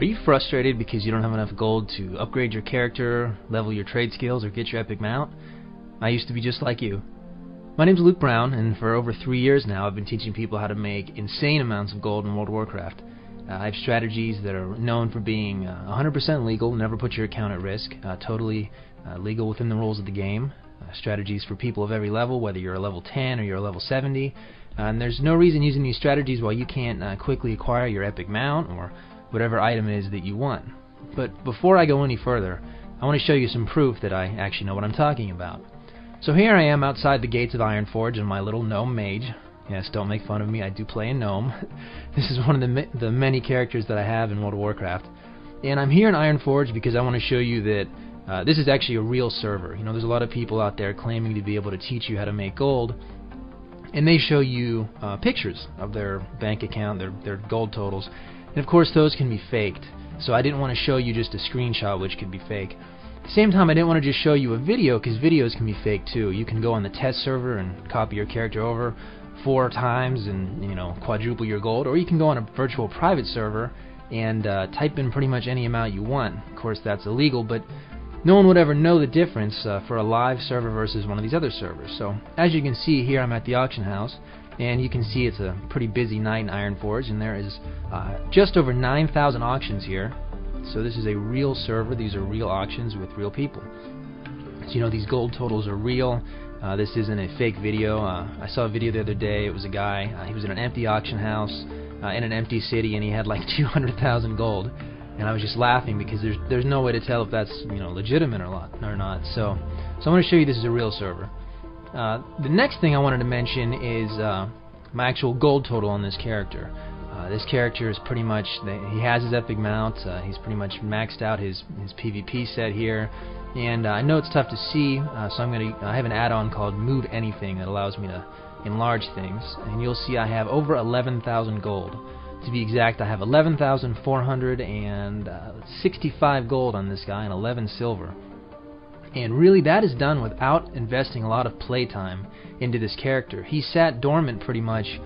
Are you frustrated because you don't have enough gold to upgrade your character, level your trade skills, or get your epic mount? I used to be just like you. My name's Luke Brown, and for over 3 years now I've been teaching people how to make insane amounts of gold in World of Warcraft. I have strategies that are known for being 100% legal, never put your account at risk, totally legal within the rules of the game. Strategies for people of every level, whether you're a level 10 or you're a level 70. And there's no reason using these strategies while you can't quickly acquire your epic mount or whatever item it is that you want. But before I go any further, I want to show you some proof that I actually know what I'm talking about. So here I am outside the gates of Ironforge in my little gnome mage. Yes, don't make fun of me, I do play a gnome. This is one of the many characters that I have in World of Warcraft. And I'm here in Ironforge because I want to show you that this is actually a real server. You know, there's a lot of people out there claiming to be able to teach you how to make gold, and they show you pictures of their bank account, their gold totals. And of course those can be faked, so I didn't want to show you just a screenshot which could be fake. At the same time, I didn't want to just show you a video, because videos can be fake too. You can go on the test server and copy your character over 4 times and, you know, quadruple your gold, or you can go on a virtual private server and type in pretty much any amount you want. Of course that's illegal, but no one would ever know the difference for a live server versus one of these other servers. So as you can see here, I'm at the auction house, and you can see it's a pretty busy night in Ironforge, and there is just over 9,000 auctions here. So this is a real server. These are real auctions with real people. So you know, these gold totals are real. This isn't a fake video. I saw a video the other day. It was a guy. He was in an empty auction house in an empty city, and he had like 200,000 gold. And I was just laughing because there's no way to tell if that's, you know, legitimate or not. So I want to show you this is a real server. The next thing I wanted to mention is my actual gold total on this character. This character is pretty much, he has his epic mount, he's pretty much maxed out his PvP set here, and I know it's tough to see, so I have an add-on called Move Anything that allows me to enlarge things, and you'll see I have over 11,000 gold. To be exact, I have 11,465 gold on this guy and 11 silver. And really that is done without investing a lot of playtime into this character. He sat dormant pretty much.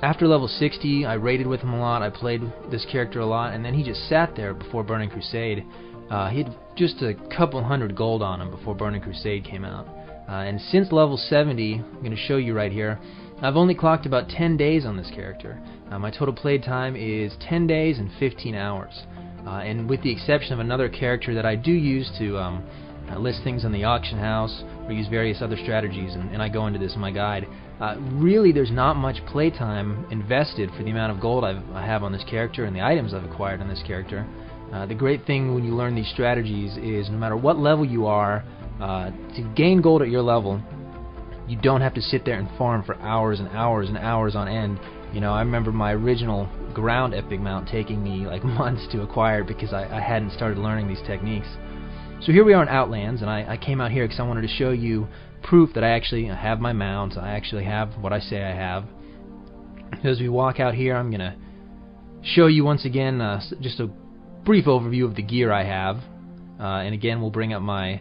After level 60, I raided with him a lot, I played this character a lot, and then he just sat there before Burning Crusade. He had just a couple hundred gold on him before Burning Crusade came out. And since level 70, I'm going to show you right here, I've only clocked about 10 days on this character. My total play time is 10 days and 15 hours. And with the exception of another character that I do use to list things on the auction house or use various other strategies, and I go into this in my guide, really there's not much playtime invested for the amount of gold I have on this character and the items I've acquired on this character. The great thing when you learn these strategies is no matter what level you are, to gain gold at your level, you don't have to sit there and farm for hours and hours and hours on end. You know, I remember my original ground epic mount taking me like months to acquire because I hadn't started learning these techniques. So here we are in Outlands, and I came out here because I wanted to show you proof that I actually have my mount. I actually have what I say I have. As we walk out here, I'm going to show you once again just a brief overview of the gear I have. And again, we'll bring up my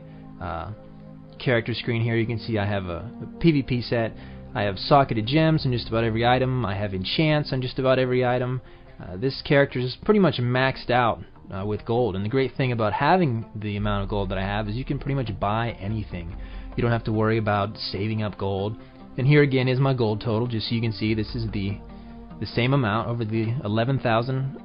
character screen here. You can see I have a PvP set. I have socketed gems on just about every item. I have enchants on just about every item. This character is pretty much maxed out with gold, and the great thing about having the amount of gold that I have is you can pretty much buy anything. You don't have to worry about saving up gold. And here again is my gold total, just so you can see this is the same amount over the 11,000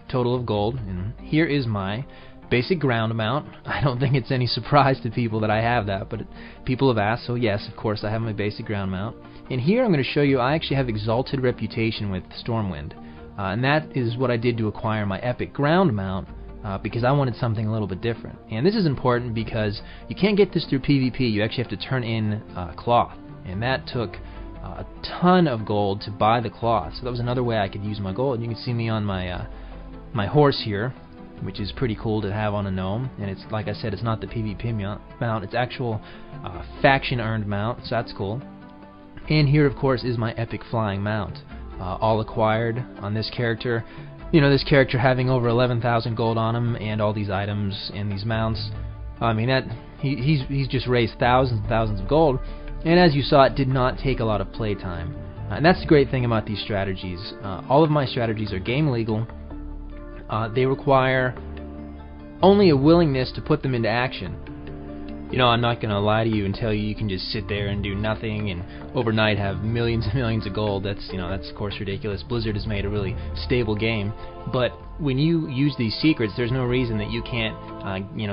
total of gold, and here is my basic ground amount. I don't think it's any surprise to people that I have that, but people have asked, so yes, of course I have my basic ground amount. And here I'm going to show you I actually have Exalted Reputation with Stormwind. And that is what I did to acquire my epic ground mount, because I wanted something a little bit different. And this is important because you can't get this through PvP. You actually have to turn in cloth, and that took a ton of gold to buy the cloth. So that was another way I could use my gold. And you can see me on my my horse here, which is pretty cool to have on a gnome. And it's, like I said, it's not the PvP mount, it's actual faction earned mount, so that's cool. And here of course is my epic flying mount. All acquired on this character. You know, this character having over 11,000 gold on him and all these items and these mounts. I mean, that he's just raised thousands and thousands of gold, and as you saw, it did not take a lot of playtime. And that's the great thing about these strategies. All of my strategies are game legal. they require only a willingness to put them into action. You know, I'm not going to lie to you and tell you you can just sit there and do nothing and overnight have millions and millions of gold. That's of course ridiculous. Blizzard has made a really stable game, but when you use these secrets, there's no reason that you can't,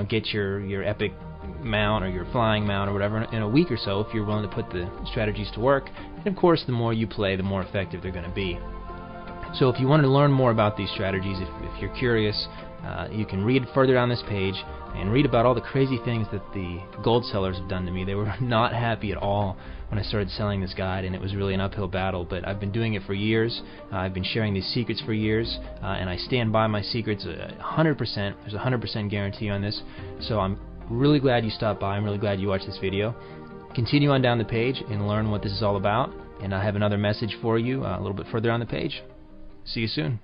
get your epic mount or your flying mount or whatever in a week or so if you're willing to put the strategies to work. And of course, the more you play, the more effective they're going to be. So if you want to learn more about these strategies, if you're curious, you can read further down this page and read about all the crazy things that the gold sellers have done to me. They were not happy at all when I started selling this guide, and it was really an uphill battle, but I've been doing it for years. I've been sharing these secrets for years, and I stand by my secrets 100%. There's a 100% guarantee on this, so I'm really glad you stopped by. I'm really glad you watched this video. Continue on down the page and learn what this is all about, and I have another message for you a little bit further on the page. See you soon.